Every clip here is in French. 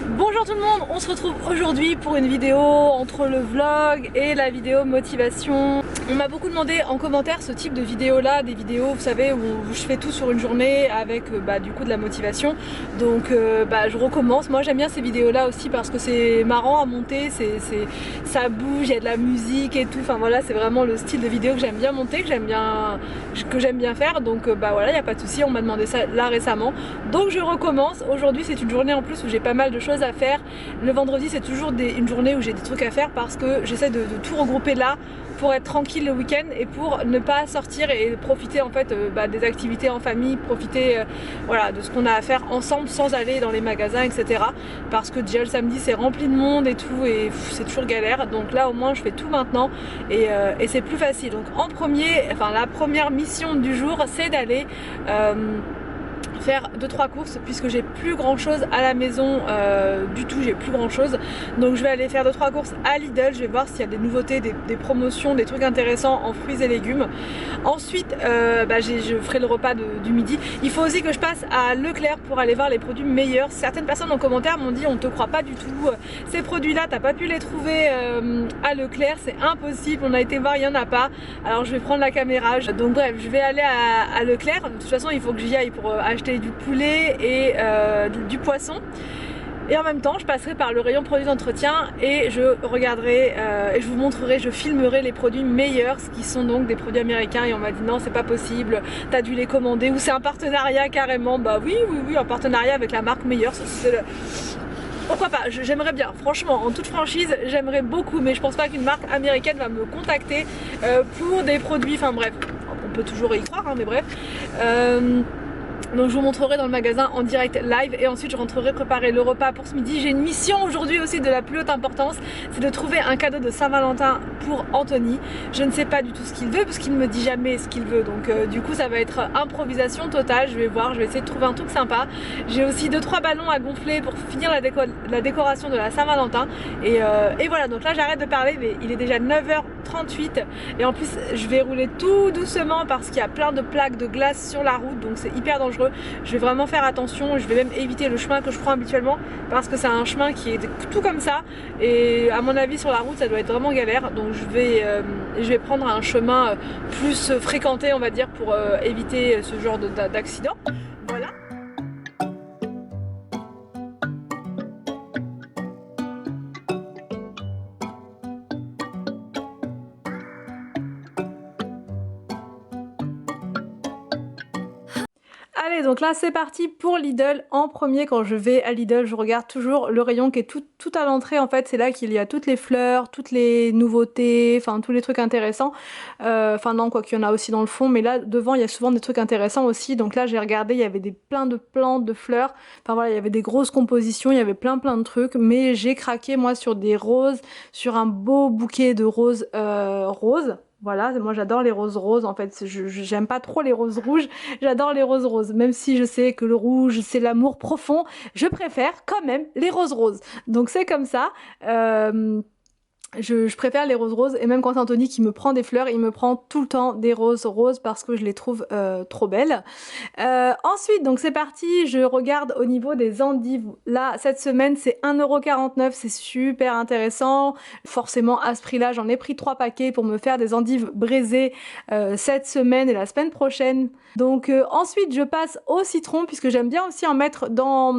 Bonjour tout le monde, on se retrouve aujourd'hui pour une vidéo entre le vlog et la vidéo motivation. On m'a beaucoup demandé en commentaire ce type de vidéo là, des vidéos vous savez où je fais tout sur une journée avec du coup de la motivation. Donc je recommence, moi j'aime bien ces vidéos là aussi parce que c'est marrant à monter, ça bouge, il y a de la musique et tout, enfin voilà c'est vraiment le style de vidéo que j'aime bien monter, que j'aime bien faire. Donc voilà, il n'y a pas de souci, on m'a demandé ça là récemment. Donc je recommence, aujourd'hui c'est une journée en plus où j'ai pas mal de choses à faire. Le vendredi c'est toujours une journée où j'ai des trucs à faire parce que j'essaie de tout regrouper là pour être tranquille le week-end et pour ne pas sortir et profiter en fait des activités en famille, profiter voilà, de ce qu'on a à faire ensemble sans aller dans les magasins etc. Parce que déjà le samedi c'est rempli de monde et tout et c'est toujours galère. Donc là au moins je fais tout maintenant et c'est plus facile. Donc la première mission du jour c'est d'aller faire 2-3 courses puisque j'ai plus grand chose à la maison du tout, j'ai plus grand chose. Donc je vais aller faire 2-3 courses à Lidl, je vais voir s'il y a des nouveautés, des promotions, des trucs intéressants en fruits et légumes. Ensuite je ferai le repas du midi. Il faut aussi que je passe à Leclerc pour aller voir les produits meilleurs. Certaines personnes en commentaire m'ont dit on te croit pas du tout, ces produits là t'as pas pu les trouver à Leclerc, c'est impossible, on a été voir, il y en a pas. Alors je vais prendre la caméra, donc bref je vais aller à Leclerc. De toute façon il faut que j'y aille pour acheter du poulet et du poisson. Et en même temps je passerai par le rayon produits d'entretien et je regarderai et je vous montrerai, je filmerai les produits meilleurs, ce qui sont donc des produits américains. Et on m'a dit non c'est pas possible, t'as dû les commander ou c'est un partenariat carrément. Bah oui un partenariat avec la marque meilleure, pourquoi pas, j'aimerais bien, franchement, en toute franchise, j'aimerais beaucoup, mais je pense pas qu'une marque américaine va me contacter pour des produits, enfin bref, on peut toujours y croire, hein, mais bref. Donc je vous montrerai dans le magasin en direct live et ensuite je rentrerai préparer le repas pour ce midi. J'ai une mission aujourd'hui aussi de la plus haute importance, c'est de trouver un cadeau de Saint-Valentin pour Anthony. Je ne sais pas du tout ce qu'il veut parce qu'il ne me dit jamais ce qu'il veut, donc du coup ça va être improvisation totale. Je vais voir, je vais essayer de trouver un truc sympa. J'ai aussi 2-3 ballons à gonfler pour finir la décoration de la Saint-Valentin et voilà, donc là j'arrête de parler mais il est déjà 9h38 et en plus je vais rouler tout doucement parce qu'il y a plein de plaques de glace sur la route, donc c'est hyper dangereux. Je vais vraiment faire attention, je vais même éviter le chemin que je prends habituellement parce que c'est un chemin qui est tout comme ça et à mon avis sur la route ça doit être vraiment galère. Donc je vais prendre un chemin plus fréquenté on va dire pour éviter ce genre d'accident. Voilà. Allez, donc là c'est parti pour Lidl. En premier, quand je vais à Lidl, je regarde toujours le rayon qui est tout à l'entrée. En fait c'est là qu'il y a toutes les fleurs, toutes les nouveautés, enfin tous les trucs intéressants. Enfin non, quoi qu'il y en a aussi dans le fond, mais là devant il y a souvent des trucs intéressants aussi. Donc là j'ai regardé, il y avait plein de plantes, de fleurs, enfin voilà, il y avait des grosses compositions, il y avait plein de trucs. Mais j'ai craqué moi sur des roses, sur un beau bouquet de roses roses. Voilà, moi j'adore les roses roses, en fait j'aime pas trop les roses rouges, j'adore les roses roses, même si je sais que le rouge c'est l'amour profond, je préfère quand même les roses roses, donc c'est comme ça. Je préfère les roses roses et même quand Anthony qui me prend des fleurs, il me prend tout le temps des roses roses parce que je les trouve trop belles. Ensuite donc c'est parti, je regarde au niveau des endives. Là cette semaine c'est 1,49 €, c'est super intéressant. Forcément à ce prix là j'en ai pris 3 paquets pour me faire des endives braisées cette semaine et la semaine prochaine. Donc ensuite je passe au citron puisque j'aime bien aussi en mettre dans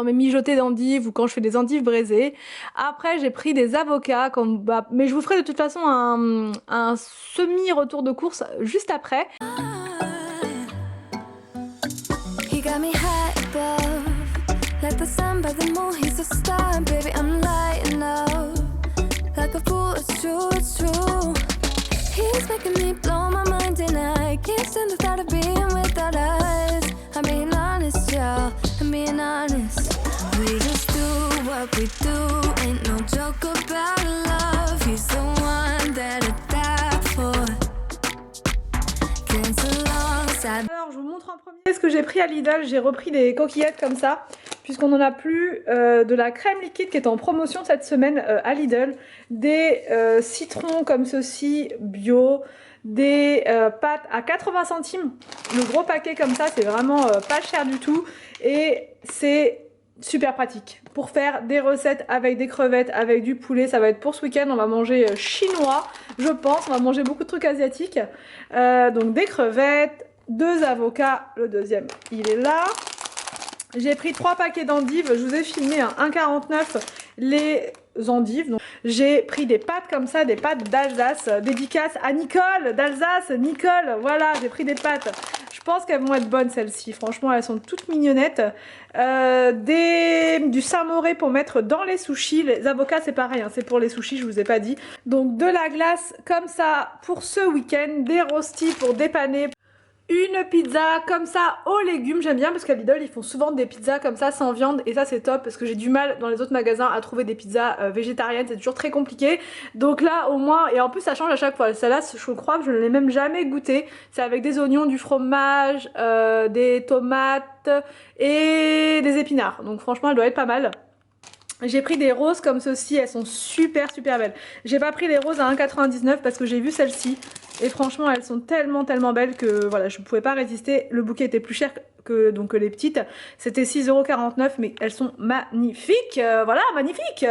mes mijotés d'endives ou quand je fais des endives braisées. Après j'ai pris des avocats mais je vous ferai de toute façon un semi-retour de course juste après. We do ain't no joke about love. He's the one that I die for. Dance alongside. Alors je vous montre en premier ce que j'ai pris à Lidl. J'ai repris des coquillettes comme ça puisqu'on n'en a plus, de la crème liquide qui est en promotion cette semaine à Lidl, des citrons comme ceci bio, des pâtes à 80 centimes, le gros paquet comme ça, c'est vraiment pas cher du tout et c'est super pratique pour faire des recettes avec des crevettes, avec du poulet. Ça va être pour ce week-end, on va manger chinois, je pense. On va manger beaucoup de trucs asiatiques. Donc des crevettes, 2 avocats, le deuxième il est là. J'ai pris 3 paquets d'endives, je vous ai filmé un 1,49 les endives. J'ai pris des pâtes comme ça, des pâtes d'Alsace, dédicace à Nicole d'Alsace, Nicole, voilà, j'ai pris des pâtes. Je pense qu'elles vont être bonnes celles-ci, franchement elles sont toutes mignonnettes. Du Saint-Moré pour mettre dans les sushis, les avocats c'est pareil, hein, c'est pour les sushis, je vous ai pas dit. Donc de la glace comme ça pour ce week-end, des rostis pour dépanner. Une pizza comme ça aux légumes, j'aime bien parce qu'à Lidl ils font souvent des pizzas comme ça sans viande et ça c'est top parce que j'ai du mal dans les autres magasins à trouver des pizzas végétariennes, c'est toujours très compliqué. Donc là au moins, et en plus ça change à chaque fois, celle-là je crois que je ne l'ai même jamais goûté. C'est avec des oignons, du fromage, des tomates et des épinards, donc franchement elle doit être pas mal. J'ai pris des roses comme ceci, elles sont super belles. J'ai pas pris les roses à 1,99 parce que j'ai vu celle-ci et franchement elles sont tellement belles que voilà, je ne pouvais pas résister. Le bouquet était plus cher que les petites, c'était 6,49 € mais elles sont magnifiques, voilà, magnifiques.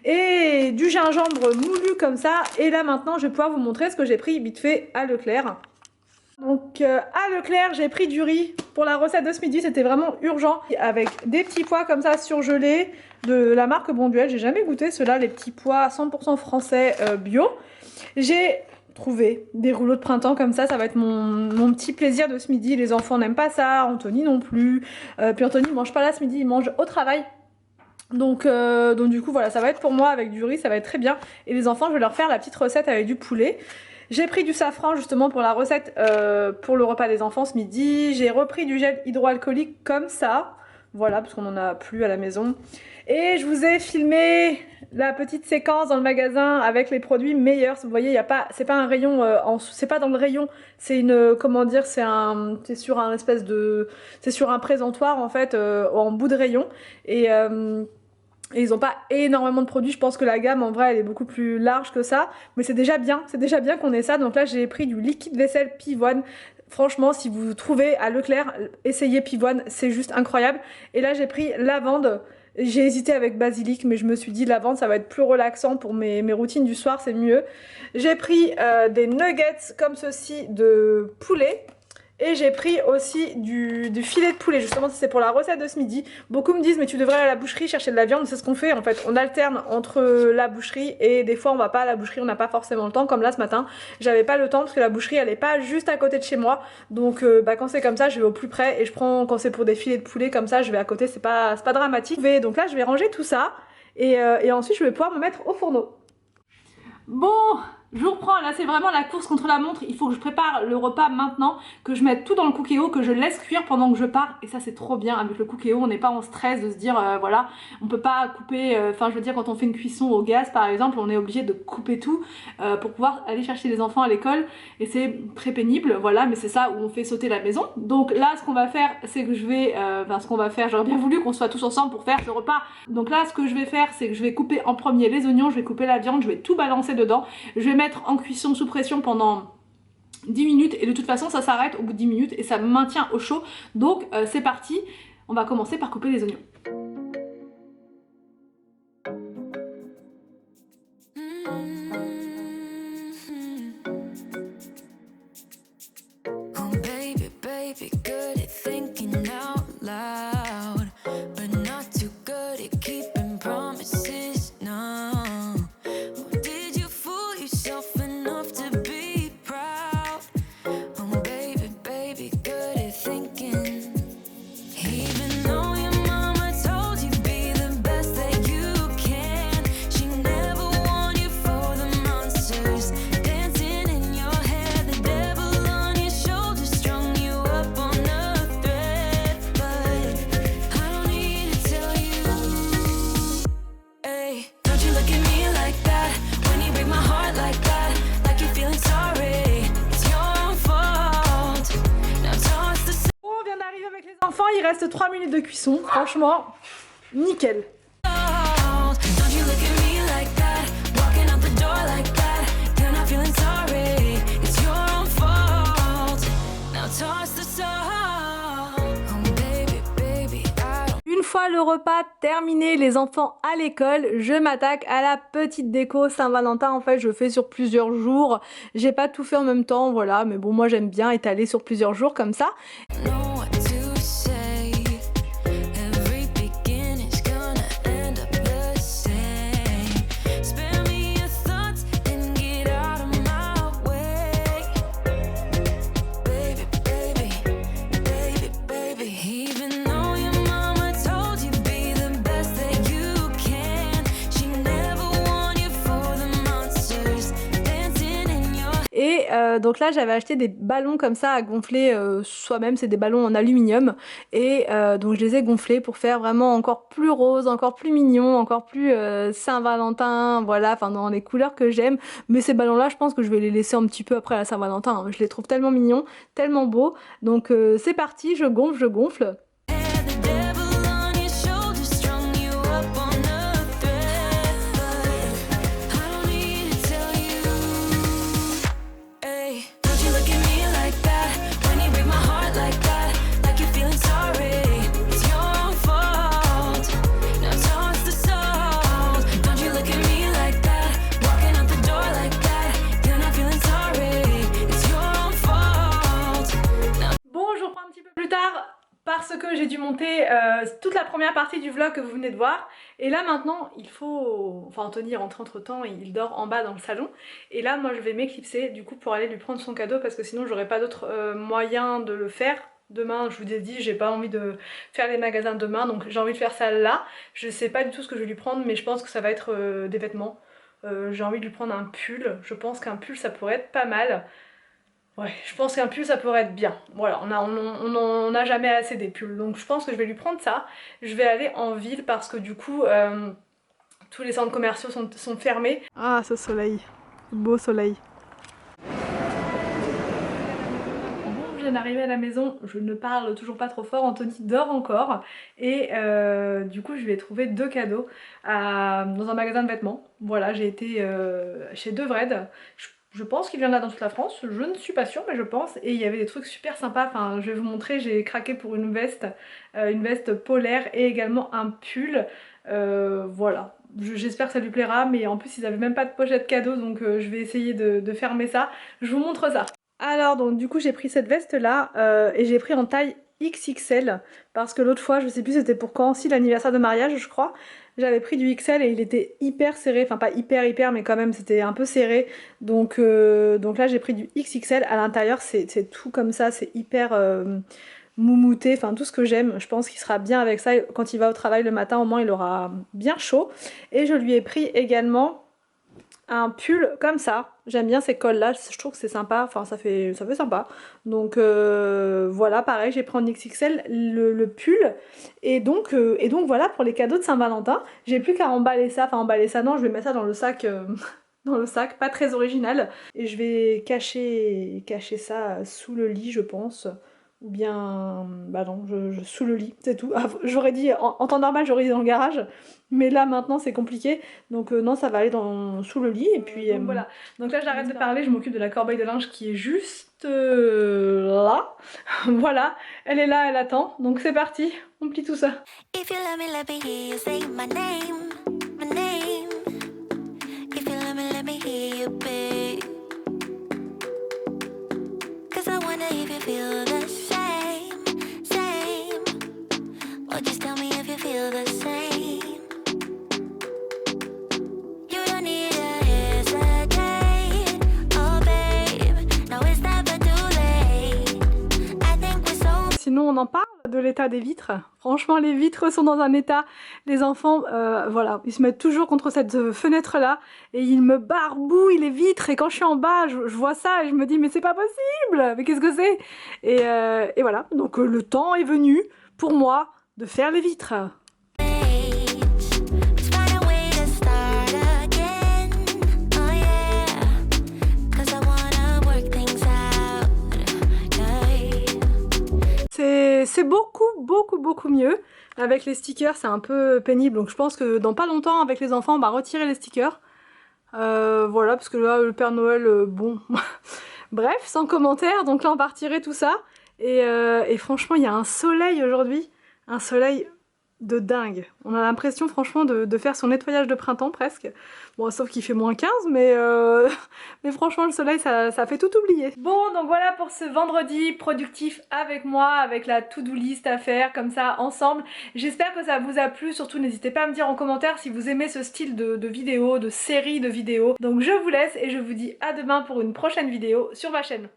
Et du gingembre moulu comme ça. Et là maintenant je vais pouvoir vous montrer ce que j'ai pris vite fait à Leclerc. Donc à Leclerc j'ai pris du riz pour la recette de ce midi, c'était vraiment urgent, avec des petits pois comme ça surgelés de la marque Bonduelle. J'ai jamais goûté ceux-là, les petits pois 100% français bio. J'ai trouvé des rouleaux de printemps comme ça va être mon petit plaisir de ce midi. Les enfants n'aiment pas ça, Anthony non plus, puis Anthony mange pas là ce midi, il mange au travail. Donc du coup voilà, ça va être pour moi avec du riz, ça va être très bien. Et les enfants je vais leur faire la petite recette avec du poulet. J'ai pris du safran justement pour la recette pour le repas des enfants ce midi. J'ai repris du gel hydroalcoolique comme ça. Voilà, parce qu'on n'en a plus à la maison. Et je vous ai filmé la petite séquence dans le magasin avec les produits meilleurs. Vous voyez, c'est pas un rayon, c'est pas dans le rayon. C'est une, comment dire, c'est sur un espèce de, c'est sur un présentoir en fait, en bout de rayon. Et ils n'ont pas énormément de produits, je pense que la gamme en vrai elle est beaucoup plus large que ça, mais c'est déjà bien qu'on ait ça. Donc là j'ai pris du liquide vaisselle Pivoine. Franchement si vous trouvez à Leclerc, essayez Pivoine, c'est juste incroyable. Et là j'ai pris lavande, j'ai hésité avec basilic mais je me suis dit lavande ça va être plus relaxant pour mes routines du soir, c'est mieux. J'ai pris des nuggets comme ceci de poulet. Et j'ai pris aussi du filet de poulet, justement c'est pour la recette de ce midi. Beaucoup me disent mais tu devrais aller à la boucherie chercher de la viande, c'est ce qu'on fait en fait. On alterne entre la boucherie et des fois on va pas à la boucherie, on n'a pas forcément le temps. Comme là ce matin, j'avais pas le temps parce que la boucherie elle est pas juste à côté de chez moi. Donc quand c'est comme ça je vais au plus près et je prends, quand c'est pour des filets de poulet comme ça je vais à côté, c'est pas dramatique. Donc là je vais ranger tout ça et ensuite je vais pouvoir me mettre au fourneau. Bon, je vous reprends, là c'est vraiment la course contre la montre. Il faut que je prépare le repas maintenant, que je mette tout dans le Cookéo, que je laisse cuire pendant que je pars. Et ça c'est trop bien avec le Cookéo, on n'est pas en stress de se dire voilà, on peut pas couper, enfin je veux dire quand on fait une cuisson au gaz par exemple, on est obligé de couper tout pour pouvoir aller chercher les enfants à l'école. Et c'est très pénible, voilà, mais c'est ça où on fait sauter la maison. Donc là ce qu'on va faire, c'est que je vais, j'aurais bien voulu qu'on soit tous ensemble pour faire ce repas. Donc là ce que je vais faire, c'est que je vais couper en premier les oignons, je vais couper la viande, je vais tout balancer dedans. Je vais mettre en cuisson sous pression pendant 10 minutes et de toute façon ça s'arrête au bout de 10 minutes et ça me maintient au chaud. Donc c'est parti, on va commencer par couper les oignons. Oh baby, baby, good at thinking out loud, but not too good at keeping promises, no. Did you fool yourself enough to be proud? Oh baby, baby, good at thinking. Even though your mama told you be the best that you can, she never warned you for the monsters dancing in your head, the devil on your shoulder strung you up on a thread. But I don't need to tell you, hey, don't you look at me like that, when you break my heart like that, like you're feeling sorry, it's your own fault. Now toss the On vient d'arriver avec les enfants, il reste 3 minutes de cuisson, franchement, nickel. Don't you look at me like that, walking out the door like that, you're not feeling sorry, it's your own fault. Now toss the salt. Oh baby, baby, I don't fois le repas terminé, les enfants à l'école, je m'attaque à la petite déco Saint-Valentin. En fait, je fais sur plusieurs jours. J'ai pas tout fait en même temps, voilà. Mais bon, moi j'aime bien étaler sur plusieurs jours comme ça. Et donc là j'avais acheté des ballons comme ça à gonfler soi-même, c'est des ballons en aluminium et donc je les ai gonflés pour faire vraiment encore plus rose, encore plus mignon, encore plus Saint-Valentin, voilà, enfin dans les couleurs que j'aime. Mais ces ballons là je pense que je vais les laisser un petit peu après la Saint-Valentin, hein. Je les trouve tellement mignons, tellement beaux. Donc c'est parti, je gonfle, je gonfle. Parce que j'ai dû monter toute la première partie du vlog que vous venez de voir. Et là maintenant il faut... Enfin Anthony rentre entre temps et il dort en bas dans le salon. Et là moi je vais m'éclipser du coup pour aller lui prendre son cadeau parce que sinon j'aurais pas d'autre moyen de le faire. Demain je vous ai dit j'ai pas envie de faire les magasins demain donc j'ai envie de faire ça là. Je sais pas du tout ce que je vais lui prendre mais je pense que ça va être des vêtements. J'ai envie de lui prendre un pull. Je pense qu'un pull ça pourrait être pas mal. Ouais, je pense qu'un pull ça pourrait être bien. Voilà, on n'a jamais assez des pulls. Donc je pense que je vais lui prendre ça. Je vais aller en ville parce que du coup, tous les centres commerciaux sont fermés. Ah, ce soleil. Beau soleil. Bon, je viens d'arriver à la maison. Je ne parle toujours pas trop fort. Anthony dort encore. Et du coup, je lui ai trouvé 2 cadeaux dans un magasin de vêtements. Voilà, j'ai été chez Devred. Je pense qu'il y en a dans toute la France, je ne suis pas sûre mais je pense, et il y avait des trucs super sympas, enfin je vais vous montrer, j'ai craqué pour une veste polaire et également un pull, voilà, j'espère que ça lui plaira, mais en plus ils avaient même pas de pochette cadeau donc je vais essayer de fermer ça, je vous montre ça. Alors donc du coup j'ai pris cette veste là et j'ai pris en taille XXL parce que l'autre fois, je sais plus c'était pour quand, si l'anniversaire de mariage je crois, j'avais pris du XL et il était hyper serré, enfin pas hyper mais quand même c'était un peu serré, donc là j'ai pris du XXL, à l'intérieur c'est tout comme ça, c'est hyper moumouté, enfin tout ce que j'aime, je pense qu'il sera bien avec ça, quand il va au travail le matin au moins il aura bien chaud, et je lui ai pris également un pull comme ça, j'aime bien ces cols là, je trouve que c'est sympa, enfin ça fait sympa, donc voilà, pareil j'ai pris en XXL le pull, et donc voilà pour les cadeaux de Saint-Valentin, j'ai plus qu'à emballer ça, enfin emballer ça non, je vais mettre ça dans le sac, dans le sac, pas très original, et je vais cacher ça sous le lit je pense, ou bien, bah non, sous le lit, c'est tout. Ah, j'aurais dit, en temps normal j'aurais dit dans le garage, mais là maintenant c'est compliqué, donc non ça va aller sous le lit, et puis donc, voilà. Donc là j'arrête de parler, je m'occupe de la corbeille de linge qui est juste là, voilà, elle est là, elle attend, donc c'est parti, on plie tout ça. If you love me, let me hear you say my name, my name. If you love me, let me hear you, babe. 'Cause I wonder if you feel the same. Or just tell me if you feel the same. You don't need to hesitate, oh babe. No, it's never too late. I think we're so... Sinon on en parle de l'état des vitres. Franchement les vitres sont dans un état, les enfants voilà, ils se mettent toujours contre cette fenêtre là et ils me barbouillent les vitres, et quand je suis en bas je vois ça et je me dis mais c'est pas possible, mais qu'est-ce que c'est, et voilà, donc le temps est venu pour moi de faire les vitres. C'est beaucoup mieux. Avec les stickers c'est un peu pénible, donc je pense que dans pas longtemps avec les enfants on va retirer les stickers. Voilà, parce que là le Père Noël, bon, bref, sans commentaire, donc là on va retirer tout ça. Et franchement il y a un soleil aujourd'hui, un soleil de dingue. On a l'impression franchement de faire son nettoyage de printemps presque. Bon, sauf qu'il fait -15, mais franchement le soleil ça fait tout oublier. Bon, donc voilà pour ce vendredi productif avec moi, avec la to-do list à faire comme ça ensemble. J'espère que ça vous a plu, surtout n'hésitez pas à me dire en commentaire si vous aimez ce style de vidéo, de série de vidéos. Donc je vous laisse et je vous dis à demain pour une prochaine vidéo sur ma chaîne.